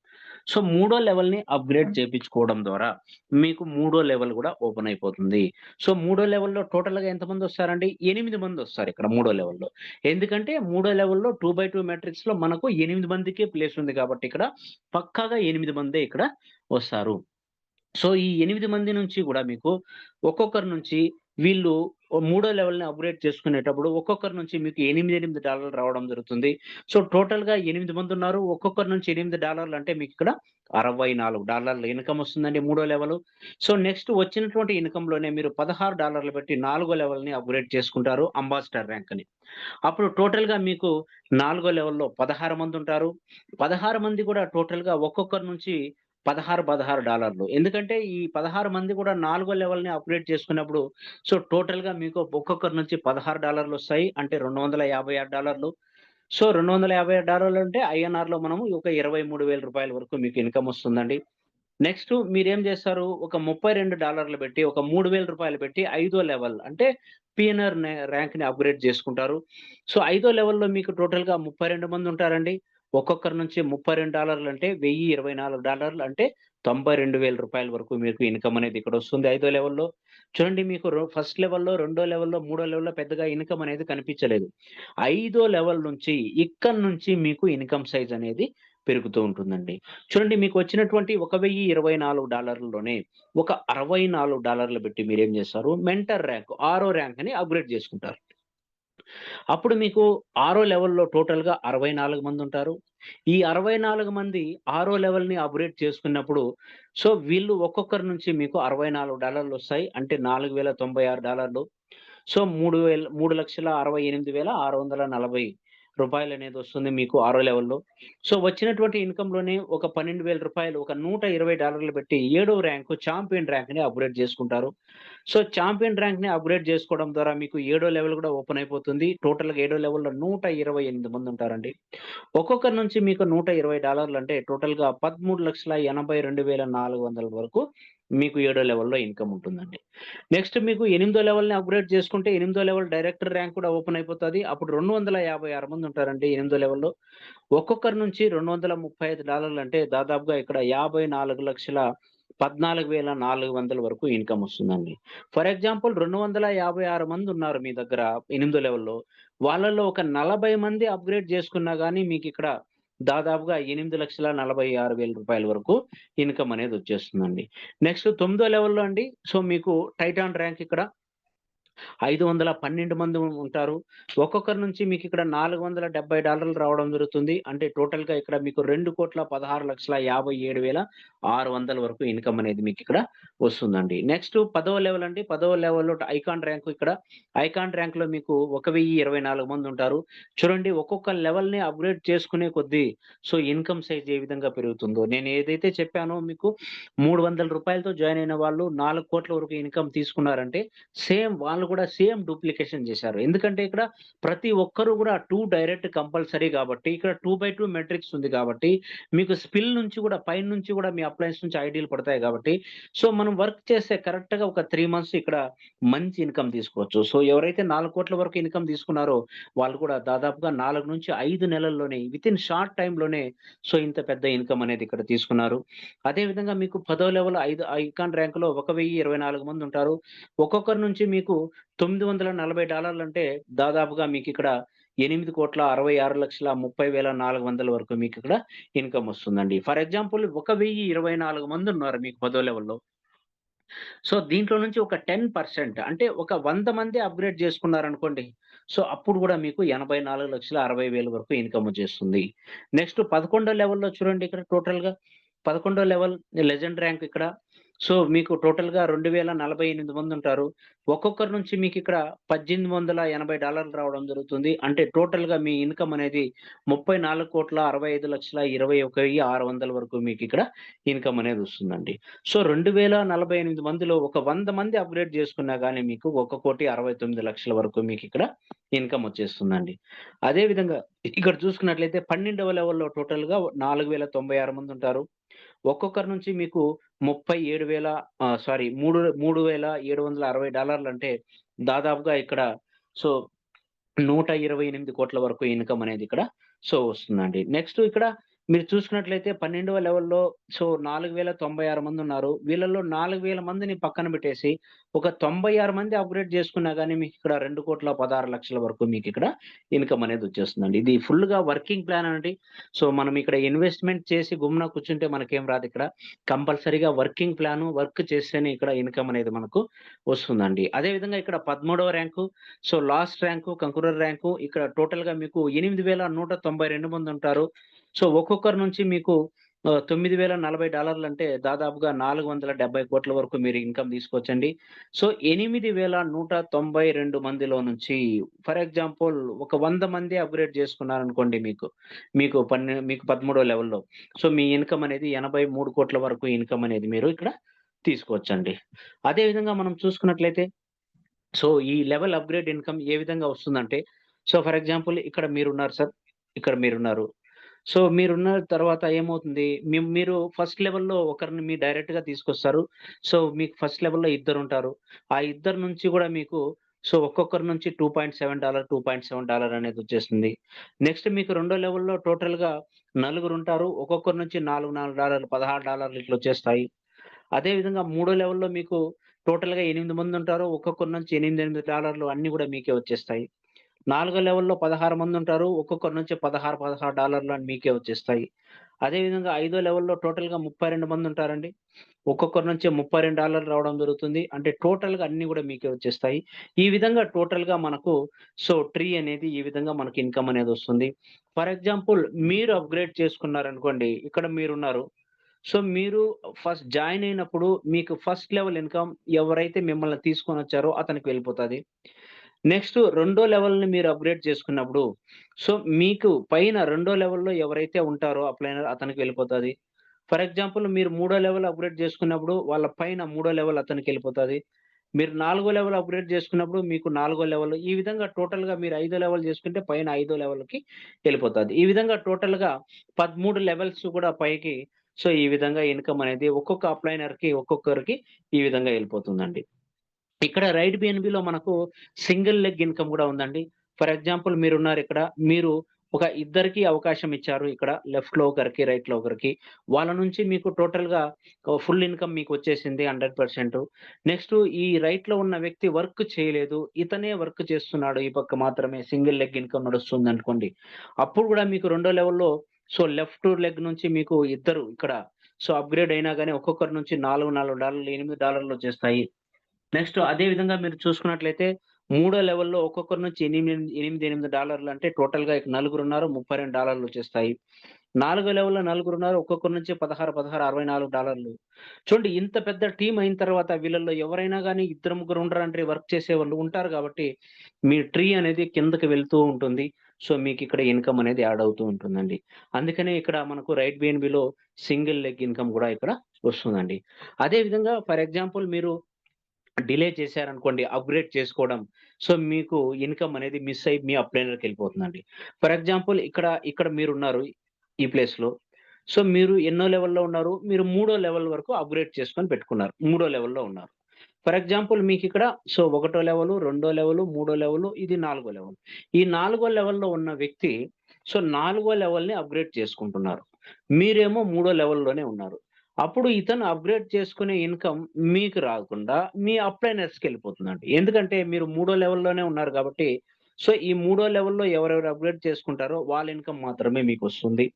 సో, మూడో లెవెల్‌ని అప్‌గ్రేడ్ చేపించుకోవడం ద్వారా మీకు మూడో లెవెల్ గూడా ఓపెన్ అయిపోతుంది. సో, మూడో లెవెల్‌లో టోటల్‌గా ఎంతమందొస్తారండి? 8 మందొస్తారిక్కడ మూడో లెవెల్‌లో. ఎందుకంటే మూడో లెవెల్‌లో 2/2 మ్యాట్రిక్స్‌లో మనకు 8 మందికే ప్లేస్ ఉంది కాబట్టి ఇక్కడ పక్కాగా 8 మందే ఇక్కడ వస్తారు. సో, ఈ 8 మంది నుంచి గూడా మీకు ఒక్కొక్కరి నుంచి వీళ్ళు మూడో లెవెల్‌ని అప్‌గ్రేడ్ చేసుకునేటప్పుడు ఒక్కొక్కరి నుంచి మీకు $8 రావడం జరుగుతుంది. సో, టోటల్‌గా 8 మందున్నారు. ఒక్కొక్కరి నుంచి $8 అంటే మీకిక్కడ $64 ఇన్‌కమ్ వస్తుందండి మూడో లెవెలు. సో, నెక్స్ట్ వచ్చినటువంటి ఇన్‌కమ్‌లోనే మీరు $16 పెట్టి నాలుగో లెవెల్‌ని అప్‌గ్రేడ్ చేసుకుంటారు అంబాసిడర్ ర్యాంక్‌ని. అప్పుడు టోటల్‌గా మీకు నాలుగో లెవెల్‌లో 16 మందుంటారు. 16 మంది కూడా టోటల్‌గా ఒక్కొక్కరి నుంచి 16 ఎందుకంటే ఈ 16 మంది కూడా నాలుగో లెవెల్‌ని అప్‌గ్రేడ్ చేసుకున్నప్పుడు టోటల్‌గా మీకు ఒక్కొక్కరి నుంచి $16 అంటే $256. సో, $256 అంటే ఐఎన్ఆర్‌లో మనము ఒక రూ. 23,000 వరకు మీకు ఇన్‌కమ్ వస్తుందండి. నెక్స్ట్ మీరేం జేస్తారు? ఒక $32 బెట్టి, ఒక రూ. 3,000 పెట్టి ఐదో లెవెల్ అంటే పీఎన్ఆర్ ర్యాంక్‌ని అప్‌గ్రేడ్ జేసుకుంటారు. సో, ఐదో లెవెల్‌లో మీకు టోటల్‌గా 32 మందుంటారండి. ఒక్కొక్కరి నుంచి $32 అంటే $1,024 అంటే రూ. 92,000 వరకు మీకు ఇన్‌కమ్ అనేది ఇక్కడొస్తుంది ఐదో లెవెల్‌లో. చూడండి మీకు ఫస్ట్ లెవెల్‌లో, రెండో లెవెల్‌లో, మూడో లెవెల్‌లో పెద్దగా ఇన్‌కమ్ అనేది కనిపించలేదు. ఐదో లెవెల్ నుంచి ఇక్కడి నుంచి మీకు ఇన్‌కమ్ సైజ్ అనేది పెరుగుతూ ఉంటుందండి. చూడండి మీకు వచ్చినటువంటి ఒక $1,024లోనే ఒక $64 పెట్టి మీరేం చేస్తారు మెంటర్ ర్యాంక్, ఆరో ర్యాంక్‌ని అప్‌గ్రేడ్ చేసుకుంటారు. అప్పుడు మీకు ఆరో లెవెల్‌లో టోటల్‌గా 64 మందుంటారు. ఈ 64 మంది ఆరో లెవెల్‌ని అప్‌గ్రేడ్ చేసుకున్నప్పుడు వీళ్ళు ఒక్కొక్కరి నుంచి మీకు $64 అంటే $4,096 సో, 3,68,640 రూపాయలనేదొస్తుంది మీకు ఆరో లెవెల్‌లో. సో, వచ్చినటువంటి ఇన్‌కమ్‌లోనే ఒక రూ. 12,000 ఒక $120 పెట్టి ఏడో ర్యాంకు చాంపియన్ ర్యాంక్‌ని అప్‌గ్రేడ్ చేసుకుంటారు. సో, చాంపియన్ ర్యాంక్‌ని అప్‌గ్రేడ్ చేసుకోవడం ద్వారా మీకు ఏడో లెవెల్ గూడా ఓపెన్ అయిపోతుంది. టోటల్‌గా ఏడో లెవెల్‌లో 128 మందుంటారండి. ఒక్కొక్కరి నుంచి మీకు $120 అంటే టోటల్‌గా 13,82,400 వరకు మీకు ఏడో లెవెల్‌లో ఇన్‌కమ్ ఉంటుందండి. నెక్స్ట్ మీకు ఎనిమిదో లెవెల్‌ని అప్‌గ్రేడ్ చేసుకుంటే ఎనిమిదో లెవెల్ డైరెక్టర్ ర్యాంక్ కూడా ఓపెన్ అయిపోతది. అప్పుడు 256 మంది ఉంటారండి ఎనిమిదో లెవెల్‌లో. ఒక్కొక్కరి నుంచి $235 అంటే దాదాపుగా ఇక్కడ 54,14,400 వరకు ఇన్‌కమ్ వస్తుందండి. ఫర్ ఎగ్జాంపుల్ 256 మంది ఉన్నారు మీ దగ్గర ఎనిమిదో లెవెల్‌లో. వాళ్ళలో ఒక 40 మంది అప్‌గ్రేడ్ చేసుకున్నా గాని మీకిక్కడ దాదాపుగా రూ. 8,46,000 వరకు ఇన్‌కమ్ అనేది వచ్చేస్తుందండి. నెక్స్ట్ తొమ్మిదో లెవెల్‌లో అండి మీకు టైటాన్ ర్యాంక్ ఇక్కడ 512 మంది ఉంటారు. ఒక్కొక్కరి నుంచి మీకిక్కడ $470 రావడం జరుగుతుంది. అంటే టోటల్‌గా ఇక్కడ మీకు 2,16,57,600 వరకు ఇన్‌కమ్ అనేది మీకిక్కడ వస్తుందండి. నెక్స్ట్ పదవ లెవెల్ అండి. పదవ లెవెల్‌లో ఐకాన్ ర్యాంక్ ఇక్కడ. ఐకాన్ ర్యాంక్‌లో మీకు 1,024 మంది ఉంటారు. చూడండి ఒక్కొక్క లెవెల్‌ని అప్‌గ్రేడ్ చేసుకునే కొద్దీ ఇన్‌కమ్ సైజ్ ఏ విధంగా పెరుగుతుందో. నేను ఏదైతే చెప్పానో మీకు రూ. 300తో జాయిన్ అయిన వాళ్ళు 4,00,00,000 వరకు ఇన్‌కమ్ తీసుకున్నారంటే వాళ్ళు కూడా సేమ్ డూప్లికేషన్ చేశారు. ఎందుకంటే ఇక్కడ ప్రతి ఒక్కరు కూడా 2 డైరెక్ట్ కంపల్సరీ కాబట్టి ఇక్కడ 2/2 మెట్రిక్స్ ఉంది కాబట్టి మీకు స్పిల్ నుంచి కూడా పైన నుంచి కూడా మీ అప్లయన్స్ నుంచి ఐడీలు పడతాయి కాబట్టి మనం వర్క్ చేస్తే కరెక్ట్‌గా ఒక 3 మంత్స్ ఇక్కడ మంచి ఇన్‌కమ్ తీసుకోవచ్చు. ఎవరైతే 4,00,00,000 వరకు ఇన్‌కమ్ తీసుకున్నారో వాళ్ళు కూడా దాదాపుగా 4-5 నెలల్లోనే వితిన్ షార్ట్ టైమ్‌లోనే ఇంత పెద్ద ఇన్‌కమ్ అనేది ఇక్కడ తీసుకున్నారు. అదే విధంగా మీకు పదో లెవెల్ ఐకాన్ ర్యాంక్‌లో 1,024 మంది ఉంటారు. ఒక్కొక్కరి నుంచి మీకు $940 అంటే దాదాపుగా మీకిక్కడ 8,66,30,400 వరకు మీకిక్కడ ఇన్‌కమ్ వస్తుందండి. ఫర్ ఎగ్జాంపుల్ 1,024 మందున్నారు మీకు పదో లెవెల్‌లో. దీంట్లో నుంచి ఒక 10% అంటే ఒక 100 మంది అప్‌గ్రేడ్ చేసుకున్నారనుకోండి. అప్పుడు గూడా మీకు 84,60,000 వరకు ఇన్‌కమ్ వచ్చేస్తుంది. నెక్స్ట్ 11 లెవెల్‌లో చూడండి ఇక్కడ టోటల్‌గా. 11 లెవెల్ లెజెండ్ ర్యాంక్ ఇక్కడ. సో, మీకు టోటల్‌గా 2048 మందుంటారు. ఒక్కొక్కరి నుంచి మీకిక్కడ $1880 రావడం జరుగుతుంది. అంటే టోటల్‌గా మీ ఇన్‌కమ్ అనేది 34,65,21,600 వరకు మీకిక్కడ ఇన్‌కమ్ అనేది వస్తుందండి. సో, 2048 మందిలో ఒక 100 మంది అప్‌గ్రేడ్ చేసుకున్నా గాని మీకు 1,69,00,000 వరకు మీకిక్కడ ఇన్‌కమ్ వచ్చేస్తుందండి. అదే విధంగా ఇక్కడ చూసుకున్నట్లయితే 12వ లెవెల్‌లో టోటల్‌గా 4,096 మందుంటారు. ఒక్కొక్కరి నుంచి మీకు 37,000 సారీ 3,760 అంటే దాదాపుగా ఇక్కడ సో 128,00,00,000 వరకు ఇన్‌కమ్ అనేది ఇక్కడ వస్తుందండి. నెక్స్ట్ ఇక్కడ మీరు చూసుకున్నట్లయితే 12వ లెవెల్‌లో 4,096 మందున్నారు. వీళ్ళలో 4,000 మందిని పక్కన పెట్టేసి ఒక 96 మంది అప్‌గ్రేడ్ చేసుకున్నా గాని మీకిక్కడ 2,16,00,000 వరకు మీకిక్కడ ఇన్‌కమ్ అనేది వచ్చేస్తుందండి. ఇది ఫుల్‌గా వర్కింగ్ ప్లాన్ అండి. సో మనం ఇక్కడ ఇన్వెస్ట్‌మెంట్ చేసి గమ్మున కూర్చుంటే మనకేం రాదిక్కడ. కంపల్సరీగా వర్కింగ్ ప్లాను, వర్క్ చేస్తేనే ఇక్కడ ఇన్‌కమ్ అనేది మనకు వస్తుందండి. అదే విధంగా ఇక్కడ 13వ ర్యాంకు లాస్ట్ ర్యాంకు, కంక్రూరర్ ర్యాంకు ఇక్కడ టోటల్‌గా మీకు 8,192 మందుంటారు. సో, ఒక్కొక్కరి నుంచి మీకు $9,040 అంటే దాదాపుగా 470,00,00,000 వరకు మీరు ఇన్‌కమ్ తీసుకోవచ్చండి. సో, 8,192 మందిలో నుంచి ఫర్ ఎగ్జాంపుల్ ఒక 100 మంది అప్‌గ్రేడ్ చేసుకున్నారనుకోండి మీకు. మీకు 13 లెవెల్‌లో. సో, మీ ఇన్‌కమ్ అనేది 83,00,00,000 వరకు ఇన్‌కమ్ అనేది మీరు ఇక్కడ తీసుకోవచ్చండి. అదే విధంగా మనం చూసుకున్నట్లయితే ఈ లెవెల్ అప్‌గ్రేడ్ ఇన్‌కమ్ ఏ విధంగా వస్తుందంటే, ఫర్ ఎగ్జాంపుల్ ఇక్కడ మీరున్నారు సార్. ఇక్కడ మీరున్నారు. మీరున్న తర్వాత ఏమవుతుంది, మీరు ఫస్ట్ లెవెల్‌లో ఒకరిని డైరెక్ట్‌గా తీసుకొస్తారు. మీకు ఫస్ట్ లెవెల్‌లో ఇద్దరుంటారు. ఆ ఇద్దరి నుంచి గూడా మీకు ఒక్కొక్కరి నుంచి $2.7, $2.7 అనేదొచ్చేస్తుంది. నెక్స్ట్ మీకు రెండో లెవెల్‌లో టోటల్‌గా నలుగురుంటారు. ఒక్కొక్కరి నుంచి $4, $16 ఇట్లొచ్చేస్తాయి. అదే విధంగా మూడో లెవెల్‌లో మీకు టోటల్‌గా 8 మందుంటారు. ఒక్కొక్కరి నుంచి $8 అన్నీ గూడా మీకే వచ్చేస్తాయి. నాలుగో లెవెల్‌లో 16 మందుంటారు. ఒక్కొక్కరి నుంచి $16 అని మీకే వచ్చేస్తాయి. అదే విధంగా ఐదో లెవెల్‌లో టోటల్‌గా 32 మందుంటారండి. ఒక్కొక్కరి నుంచి $32 రావడం జరుగుతుంది. అంటే టోటల్‌గా అన్నీ గూడా మీకే వచ్చేస్తాయి. ఈ విధంగా టోటల్‌గా మనకు ట్రీ అనేది ఈ విధంగా మనకి ఇన్‌కమ్ అనేదొస్తుంది. ఫర్ ఎగ్జాంపుల్ మీరు అప్‌గ్రేడ్ చేసుకున్నారనుకోండి. ఇక్కడ మీరున్నారు. మీరు ఫస్ట్ జాయిన్ అయినప్పుడు మీకు ఫస్ట్ లెవెల్ ఇన్‌కమ్ ఎవరైతే మిమ్మల్ని తీసుకొనొచ్చారో అతనికి వెళ్ళిపోతది. నెక్స్ట్ రెండో లెవెల్‌ని మీరు అప్‌గ్రేడ్ చేసుకున్నప్పుడు, మీకు పైన రెండో లెవెల్‌లో ఎవరైతే ఉంటారో అప్లైనర్ అతనికి వెళ్ళిపోతది. ఫర్ ఎగ్జాంపుల్ మీరు మూడో లెవెల్ అప్‌గ్రేడ్ చేసుకున్నప్పుడు వాళ్ళ పైన మూడో లెవెల్ అతనికెళ్ళిపోతది. మీరు నాలుగో లెవెల్ అప్‌గ్రేడ్ చేసుకున్నప్పుడు మీకు నాలుగో లెవెల్ ఈ విధంగా టోటల్‌గా మీరు ఐదో లెవెల్ చేసుకుంటే పైన ఐదో లెవెల్‌కి ఎళ్ళిపోతది. ఈ విధంగా టోటల్‌గా 13 లెవెల్స్ కూడా పైకి ఈ విధంగా ఇన్‌కమ్ అనేది ఒక్కొక్క అప్లైనర్‌కి ఒక్కొక్కరికి ఈ విధంగా ఎళ్ళిపోతుందండి. ఇక్కడ రైట్ బిఎన్‌బిలో మనకు సింగిల్ లెగ్ ఇన్‌కమ్ గూడా ఉందండి. ఫర్ ఎగ్జాంపుల్ మీరున్నారిక్కడ. మీరు ఒక ఇద్దరికి అవకాశం ఇచ్చారు ఇక్కడ. లెఫ్ట్‌లో ఒకరికి, రైట్‌లో ఒకరికి. వాళ్ళ నుంచి మీకు టోటల్‌గా ఫుల్ ఇన్‌కమ్ మీకొచ్చేసింది 100%. నెక్స్ట్ ఈ రైట్‌లో ఉన్న వ్యక్తి వర్క్ చేయలేదు. ఇతనే వర్క్ చేస్తున్నాడు. ఈ పక్క మాత్రమే సింగిల్ లెగ్ ఇన్‌కమ్ నడుస్తుందనుకోండి. అప్పుడు గూడా మీకు రెండో లెవెల్‌లో లెఫ్ట్ లెగ్ నుంచి మీకు ఇద్దరు ఇక్కడ అప్‌గ్రేడ్ అయినా గాని ఒక్కొక్కరి నుంచి $4 $8 వచ్చేస్తాయి. నెక్స్ట్ అదే విధంగా మీరు చూసుకున్నట్లయితే మూడో లెవెల్‌లో ఒక్కొక్కరి నుంచి $8 అంటే టోటల్‌గా ఇక నలుగురున్నారు $32 వచ్చేస్తాయి. నాలుగో లెవెల్‌లో నలుగురున్నారు. ఒక్కొక్కరి నుంచి 16, 16 $64. చూడండి ఇంత పెద్ద టీమ్ అయిన తర్వాత వీళ్ళలో ఎవరైనా గాని ఇద్దరు, ముగ్గురు ఉండరంటే వర్క్ చేసేవాళ్ళు ఉంటారు కాబట్టి మీ ట్రీ అనేది కిందకి వెళ్తూ ఉంటుంది. మీకిక్కడ ఇన్‌కమ్ అనేది యాడ్ అవుతూ ఉంటుందండి. అందుకనే ఇక్కడ మనకు రైట్ బిఎన్‌బిలో సింగిల్ లెగ్ ఇన్‌కమ్ గూడా ఇక్కడ వస్తుందండి. అదే విధంగా ఫర్ ఎగ్జాంపుల్ మీరు డిలే చేశారనుకోండి అప్‌గ్రేడ్ చేసుకోవడం. మీకు ఇన్‌కమ్ అనేది మిస్ అయ్యి మీ అప్‌లైనర్‌కెళ్ళిపోతుందండి. ఫర్ ఎగ్జాంపుల్ ఇక్కడ మీరున్నారు ఈ ప్లేస్‌లో. మీరు ఎన్నో లెవెల్‌లో ఉన్నారు? మీరు మూడో లెవెల్ వరకు అప్‌గ్రేడ్ చేసుకొని పెట్టుకున్నారు. మూడో లెవెల్‌లో ఉన్నారు. ఫర్ ఎగ్జాంపుల్ మీకిక్కడ ఒకటో లెవెలు, రెండో లెవెలు, మూడో లెవెలు, ఇది నాలుగో లెవెల్. ఈ నాలుగో లెవెల్‌లో ఉన్న వ్యక్తి నాలుగో లెవెల్‌ని అప్‌గ్రేడ్ చేసుకుంటున్నారు. మీరేమో మూడో లెవెల్‌లోనే ఉన్నారు. అప్పుడు ఇతను అప్‌గ్రేడ్ చేసుకునే ఇన్‌కమ్ మీకు రాకుండా మీ అప్లైనర్స్‌కెళ్ళిపోతుందండి. ఎందుకంటే మీరు మూడో లెవెల్‌లోనే ఉన్నారు కాబట్టి, ఈ మూడో లెవెల్‌లో ఎవరెవరు అప్‌గ్రేడ్ చేసుకుంటారో వాళ్ళ ఇన్‌కమ్ మాత్రమే మీకొస్తుంది.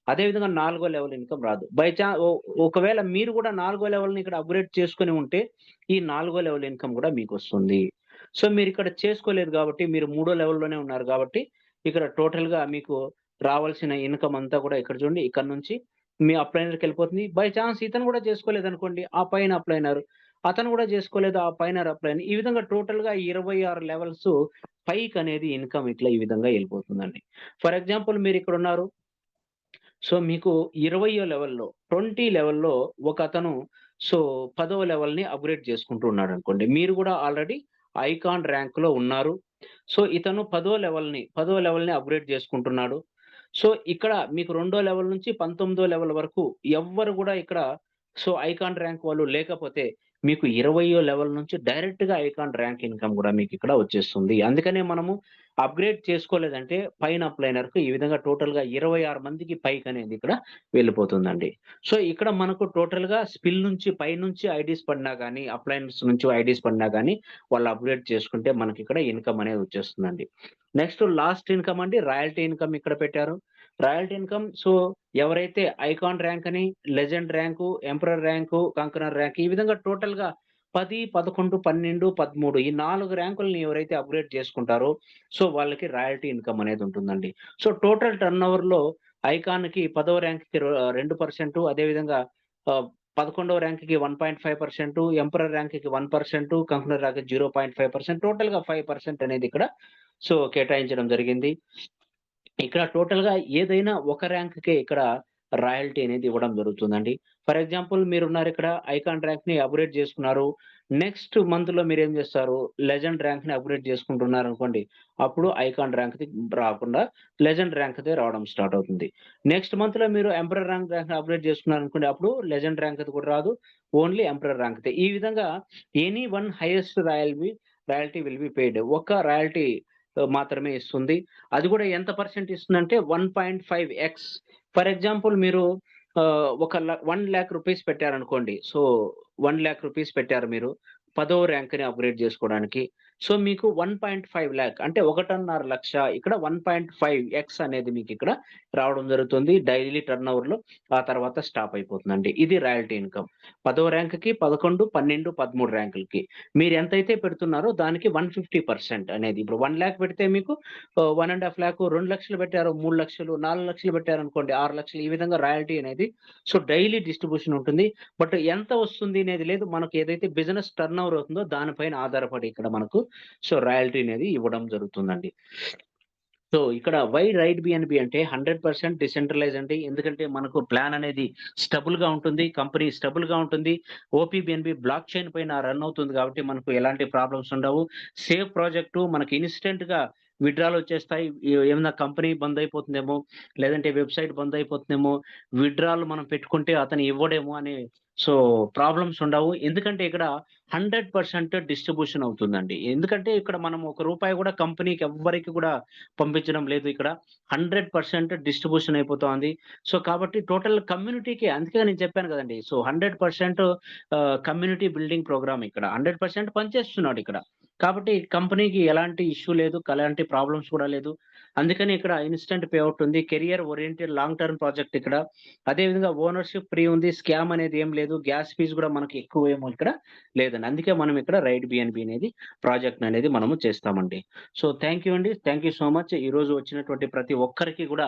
అదే విధంగా నాలుగో లెవెల్ ఇన్‌కమ్ రాదు. బై చా ఒ ఒకవేళ మీరు గూడా నాలుగో లెవెల్‌ని ఇక్కడ అప్‌గ్రేడ్ చేసుకొని ఉంటే, ఈ నాలుగో లెవెల్ ఇన్‌కమ్ గూడా మీకొస్తుంది. మీరిక్కడ చేసుకోలేదు గాబట్టి, మీరు మూడో లెవెల్‌లోనే ఉన్నారు గాబట్టి, ఇక్కడ టోటల్‌గా మీకు రావాల్సిన ఇన్‌కమ్ అంతా గూడా ఇక్కడ చూడండి, ఇక్కడ నుంచి మీ అప్లైనర్‌కెళ్ళిపోతుంది. బై చాన్స్ ఇతను గూడా చేసుకోలేదనుకోండి, ఆ పైన అప్లైనర్. అతను గూడా చేసుకోలేదు, ఆ పైన అప్లైనర్. ఈ విధంగా టోటల్‌గా 26 లెవెల్స్ పైకనేది ఇన్‌కమ్ ఇట్లా ఈ విధంగా ఎళ్ళిపోతుందండి. ఫర్ ఎగ్జాంపుల్ మీరిక్కడున్నారు. సో, మీకు 20 లెవెల్‌లో, 20 లెవెల్‌లో ఒకతను సో, 10వ లెవెల్‌ని అప్‌గ్రేడ్ చేసుకుంటూ ఉన్నాడనుకోండి. మీరు గూడా ఆల్రెడీ ఐకాన్ ర్యాంక్‌లో ఉన్నారు. సో, ఇతను 10వ లెవెల్‌ని అప్‌గ్రేడ్ చేసుకుంటున్నాడు. సో, ఇక్కడ మీకు రెండో లెవెల్ నుంచి 19థ్ లెవెల్ వరకు ఎవ్వరు గూడా ఇక్కడ సో, ఐకాన్ ర్యాంక్ వాళ్ళు లేకపోతే మీకు 20వ లెవెల్ నుంచి డైరెక్ట్‌గా ఐకాన్ ర్యాంక్ ఇన్‌కమ్ గూడా మీకిక్కడ వచ్చేస్తుంది. అందుకనే మనము అప్‌గ్రేడ్ చేసుకోలేదంటే పైన అప్లైనర్‌కు ఈ విధంగా టోటల్‌గా 26 మందికి పైకనేది ఇక్కడ వెళ్ళిపోతుందండి. సో, ఇక్కడ మనకు టోటల్‌గా స్పిల్ నుంచి పైనుంచి ఐడీస్ పడినా గాని, అప్లయన్స్ నుంచి ఐడీస్ పడినా గాని, వాళ్ళు అప్‌గ్రేడ్ చేసుకుంటే మనకిక్కడ ఇన్‌కమ్ అనేది వచ్చేస్తుందండి. నెక్స్ట్ లాస్ట్ ఇన్‌కమ్ అండి రాయల్టీ ఇన్‌కమ్ ఇక్కడ పెట్టారు. రాయల్టీ ఇన్‌కమ్ సో, ఎవరైతే ఐకాన్ ర్యాంక్ అని, legend rank, emperor rank, conqueror rank ఈ విధంగా టోటల్‌గా 10, 11, 12, 13 ఈ 4 ర్యాంకుల్ని ఎవరైతే అప్‌గ్రేడ్ చేసుకుంటారో, సో, వాళ్ళకి రాయల్టీ ఇన్‌కమ్ అనేది ఉంటుందండి. సో, టోటల్ టర్నోవర్‌లో ఐకాన్‌కి 10వ ర్యాంక్‌కి 2% అదేవిధంగా ఆహ్, 11వ ర్యాంక్‌కి 1.5%, ఎంపరర్ ర్యాంక్‌కి 1%, కంకరర్ ర్యాంక్‌కి 0.5% టోటల్‌గా 5% అనేది ఇక్కడ సో, కేటాయించడం జరిగింది. ఇక్కడ టోటల్‌గా ఏదైనా ఒక ర్యాంక్‌కే ఇక్కడ రాయల్టీ అనేది ఇవ్వడం జరుగుతుందండి. ఫర్ ఎగ్జాంపుల్ మీరున్నారిక్కడ ఐకాన్ ర్యాంక్‌ని అప్‌గ్రేడ్ చేసుకున్నారు. నెక్స్ట్ మంత్‌లో మీరేం చేస్తారు? లెజెండ్ ర్యాంక్‌ని అప్‌గ్రేడ్ చేసుకుంటున్నారనుకోండి. అప్పుడు ఐకాన్ ర్యాంక్‌ది రాకుండా లెజెండ్ ర్యాంక్‌దే రావడం స్టార్ట్ అవుతుంది. నెక్స్ట్ మంత్‌లో మీరు ఎంపరర్ ర్యాంక్‌ని అప్‌గ్రేడ్ చేసుకున్నారనుకోండి. అప్పుడు లెజెండ్ ర్యాంక్‌ది కూడా రాదు. ఓన్లీ ఎంపరర్ ర్యాంక్‌దే. ఈ విధంగా any one highest royalty will be paid. ఒక్క రాయల్టీ మాత్రమే ఇస్తుంది. అది గూడా ఎంత పర్సెంట్ ఇస్తుందంటే 1.5 ఫర్ ఎగ్జాంపుల్ మీరు ఒక 1,00,000 రూపీస్ పెట్టారనుకోండి. సో, 1,00,000 రూపీస్ పెట్టారు మీరు. 10వ ర్యాంక్‌ని అప్‌గ్రేడ్ జేసుకోవడానికి. సో, మీకు 1.5 అంటే 1,50,000 ఇక్కడ 1.5 అనేది మీకిక్కడ రావడం జరుగుతుంది. డైలీ టర్నోవర్‌లో ఆ తర్వాత స్టాప్ అయిపోతుందండి. ఇది రాయల్టీ ఇన్‌కమ్. 10వ ర్యాంక్‌కి 11, 12, 13 ర్యాంకులకి. మీరెంతైతే పెడుతున్నారో దానికి 150% అనేది. ఇప్పుడు 1,00,000 పెడితే మీకు 1,50,000 2,00,000 పెట్టారు, 3,00,000, 4,00,000 పెట్టారనుకోండి 6,00,000 ఈ విధంగా రాయల్టీ అనేది సో, డైలీ డిస్ట్రిబ్యూషన్ ఉంటుంది. బట్ ఎంత వస్తుంది అనేది లేదు. మనకు ఏదైతే బిజినెస్ టర్నోవర్ అవుతుందో దానిపైన ఆధారపడి ఇక్కడ మనకు సో, రాయల్టీ అనేది ఇవ్వడం జరుగుతుందండి. సో, ఇక్కడ వై రైట్ బిఎన్‌బి అంటే 100% డిసెంట్రలైజ్ అండి. ఎందుకంటే మనకు ప్లాన్ అనేది స్టేబుల్‌గా ఉంటుంది. కంపెనీ స్టేబుల్‌గా ఉంటుంది. ఓపీబీఎన్‌బి బ్లాక్ చైన్ పైన రన్ అవుతుంది కాబట్టి మనకు ఎలాంటి ప్రాబ్లమ్స్ ఉండవు. సేఫ్ ప్రాజెక్టు మనకి ఇన్‌స్టంట్‌గా విత్‌డ్రాలొచ్చేస్తాయి. ఏమన్నా కంపెనీ బంద్ అయిపోతుందేమో, లేదంటే వెబ్‌సైట్ బంద్ అయిపోతుందేమో, విత్‌డ్రాలు మనం పెట్టుకుంటే అతను ఇవ్వడేమో అనే సో, ప్రాబ్లమ్స్ ఉండవు. ఎందుకంటే ఇక్కడ 100% డిస్ట్రిబ్యూషన్ అవుతుందండి. ఎందుకంటే ఇక్కడ మనం ఒక రూపాయి కూడా కంపెనీకి ఎవ్వరికి కూడా పంపించడం లేదు ఇక్కడ. 100% డిస్ట్రిబ్యూషన్ అయిపోతోంది. సో, కాబట్టి టోటల్ కమ్యూనిటీకి అందుకే నేను చెప్పాను గదండీ. సో, 100% కమ్యూనిటీ బిల్డింగ్ ప్రోగ్రామ్ ఇక్కడ. 100% పనిచేస్తున్నాడిక్కడ. కాబట్టి కంపెనీకి ఎలాంటి ఇష్యూ లేదు. ఎలాంటి ప్రాబ్లమ్స్ కూడా లేదు. అందుకని ఇక్కడ ఇన్‌స్టంట్ పే ఔట్ ఉంది. Career oriented long term project ఇక్కడ. అదే విధంగా ఓనర్‌షిప్ ఫ్రీ ఉంది. స్కామ్ అనేది ఏం లేదు. గ్యాస్ ఫీస్ గూడా మనకి ఎక్కువేమో ఇక్కడ లేదండి. అందుకే మనం ఇక్కడ రైట్ బిఎన్‌బి అనేది ప్రాజెక్ట్‌ననేది మనము చేస్తామండి. సో, థాంక్ యూ అండి. Thank you so much. ఈరోజు వచ్చినటువంటి ప్రతి ఒక్కరికి గూడా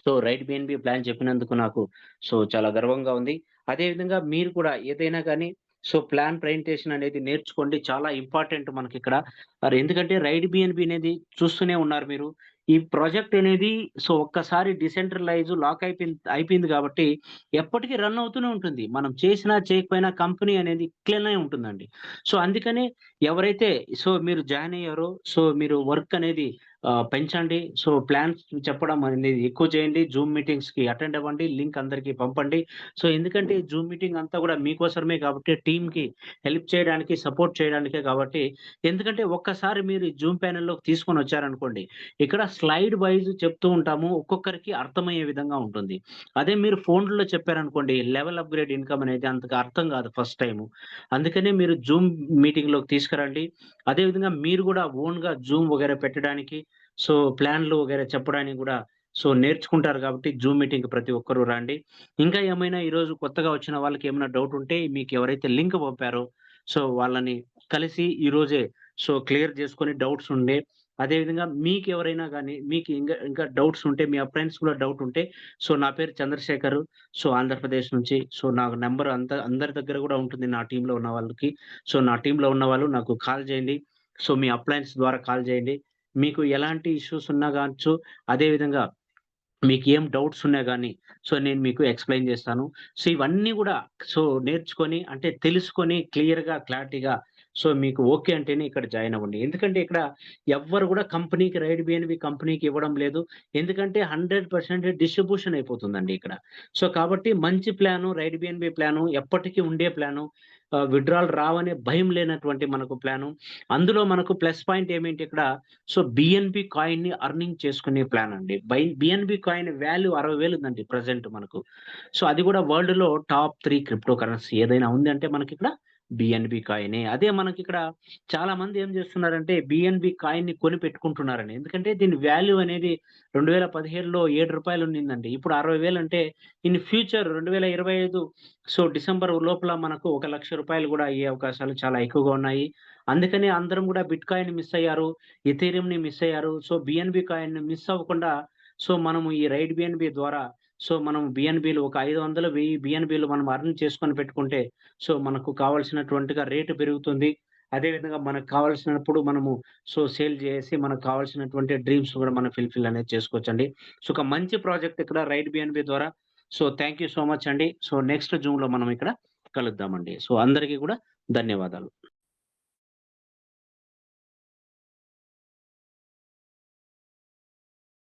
సో, రైట్ బిఎన్‌బి ప్లాన్ చెప్పినందుకు నాకు సో, చాలా గర్వంగా ఉంది. అదే విధంగా మీరు కూడా ఏదైనా గాని సో, ప్లాన్ ప్రెజెంటేషన్ అనేది నేర్చుకోండి. చాలా ఇంపార్టెంట్ మనకిక్కడ. మరి ఎందుకంటే రైట్ బిఎన్‌బి అనేది చూస్తూనే ఉన్నారు మీరు. ఈ ప్రాజెక్ట్ అనేది సో, ఒక్కసారి డిసెంట్రలైజ్ లాక్ అయిపోయింది కాబట్టి ఎప్పటికి రన్ అవుతూనే ఉంటుంది. మనం చేసినా చేయకపోయినా కంపెనీ అనేది ఇట్లనే ఉంటుందండి. సో, అందుకనే ఎవరైతే సో, మీరు జాయిన్ అయ్యారో సో, మీరు వర్క్ అనేది పెంచండి. సో, ప్లాన్స్ చెప్పడం అనేది ఎక్కువ చేయండి. జూమ్ మీటింగ్స్‌కి అటెండ్ అవ్వండి. లింక్ అందరికి పంపండి. సో, ఎందుకంటే జూమ్ మీటింగ్ అంతా గూడా మీకోసమే కాబట్టి టీమ్‌కి హెల్ప్ చేయడానికి, సపోర్ట్ చేయడానికే కాబట్టి ఎందుకంటే ఒక్కసారి మీరు ఈ జూమ్ ప్యానెల్‌లోకి తీసుకొనొచ్చారనుకోండి, ఇక్కడ స్లైడ్ వైస్ చెప్తూ ఉంటాము. ఒక్కొక్కరికి అర్థమయ్యే విధంగా ఉంటుంది. అదే మీరు ఫోన్‌లో చెప్పారనుకోండి, లెవెల్ అప్‌గ్రేడ్ ఇన్‌కమ్ అనేది అంతగా అర్థం కాదు ఫస్ట్ టైము. అందుకనే మీరు జూమ్ మీటింగ్‌లోకి తీసుకురండి. అదే విధంగా మీరు గూడా ఓన్‌గా జూమ్ వగైరా పెట్టడానికి సో, ప్లాన్‌లు వగైరా చెప్పడానికి గూడా సో, నేర్చుకుంటారు గాబట్టి జూమ్ మీటింగ్‌కి ప్రతి ఒక్కరు రండి. ఇంకా ఏమైనా ఈరోజు కొత్తగా వచ్చిన వాళ్ళకేమైనా డౌట్ ఉంటే మీకెవరైతే లింక్ పంపారో సో, వాళ్ళని కలిసి ఈరోజే సో, క్లియర్ జేసుకొని డౌట్స్ ఉండే అదేవిధంగా మీకెవరైనా గాని మీకు ఇంకా డౌట్స్ ఉంటే మీ ఫ్రెండ్స్ కూడా డౌట్ ఉంటే సో నా పేరు చంద్రశేఖరు. సో ఆంధ్రప్రదేశ్ నుంచి. సో నాకు నంబర్ అందరి దగ్గర గూడా ఉంటుంది నా టీమ్‌లో ఉన్న వాళ్ళకి. సో నా టీమ్‌లో ఉన్నవాళ్ళు నాకు కాల్ చేయండి. సో మీ అప్లయన్స్ ద్వారా కాల్ చేయండి. మీకు ఎలాంటి ఇష్యూస్ ఉన్నా గావచ్చు, అదే విధంగా మీకేం డౌట్స్ ఉన్నా గాని, సో నేను మీకు ఎక్స్‌ప్లెయిన్ జేస్తాను. సో ఇవన్నీ గూడా సో నేర్చుకొని అంటే తెలుసుకొని క్లియర్‌గా, క్లారిటీగా సో మీకు ఓకే అంటేనే ఇక్కడ జాయిన్ అవ్వండి. ఎందుకంటే ఇక్కడ ఎవ్వరు గూడా కంపెనీకి రైడ్ బిఎన్‌బి కంపెనీకి ఇవ్వడం లేదు. ఎందుకంటే 100% డిస్ట్రిబ్యూషన్ అయిపోతుందండి ఇక్కడ. సో కాబట్టి మంచి ప్లాను రైడ్ బిఎన్‌బి ప్లాను ఎప్పటికి ఉండే ప్లాను. విత్‌డ్రాలు రావనే భయం లేనటువంటి మనకు ప్లాను. అందులో మనకు ప్లస్ పాయింట్ ఏమేంటి ఇక్కడ సో బిఎన్‌బి కాయిన్‌ని ఎర్నింగ్ చేసుకునే ప్లాన్ అండి. బిఎన్‌బి కాయిన్ వాల్యూ 60,000 ఉందండి ప్రెజెంట్ మనకు. సో అది కూడా వరల్డ్‌లో టాప్ 3 క్రిప్టో కరెన్సీ ఏదైనా ఉంది అంటే మనకిక్కడ బిఎన్‌బి కాయినే. అదే మనకిక్కడ చాలా మంది ఏం చేస్తున్నారంటే బిఎన్‌బి కాయిన్‌ని కొని పెట్టుకుంటున్నారండి. ఎందుకంటే దీని వాల్యూ అనేది 2017లో రూ. 7 ఉండిందండి. ఇప్పుడు 60,000 అంటే ఇన్ ఫ్యూచర్ 2025 సో డిసెంబర్ లోపల మనకు రూ. 1,00,000 కూడా అయ్యే అవకాశాలు చాలా ఎక్కువగా ఉన్నాయి. అందుకని అందరం కూడా బిట్‌కాయిన్ మిస్ అయ్యారు. ఎథీరియంని మిస్ అయ్యారు. సో బిఎన్‌బి కాయిన్‌ని మిస్ అవ్వకుండా సో మనము ఈ రైడ్ బిఎన్‌బి ద్వారా సో మనం బిఎన్‌బిలు ఒక 500, 1000 బిఎన్‌బిలు మనం ఎర్న్ చేసుకొని పెట్టుకుంటే సో మనకు కావాల్సినటువంటిగా రేటు పెరుగుతుంది. అదే విధంగా మనకు కావాల్సినప్పుడు మనము సో సేల్ చేసి మనకు కావాల్సినటువంటి డ్రీమ్స్ కూడా మనం ఫుల్‌ఫిల్ అనేది చేసుకోవచ్చండి. సో ఒక మంచి ప్రాజెక్ట్ ఇక్కడ రైడ్ బిఎన్‌బి ద్వారా. So thank you so much అండి. సో నెక్స్ట్ జూమ్‌లో మనం ఇక్కడ కలుద్దామండి. సో అందరికీ కూడా ధన్యవాదాలు.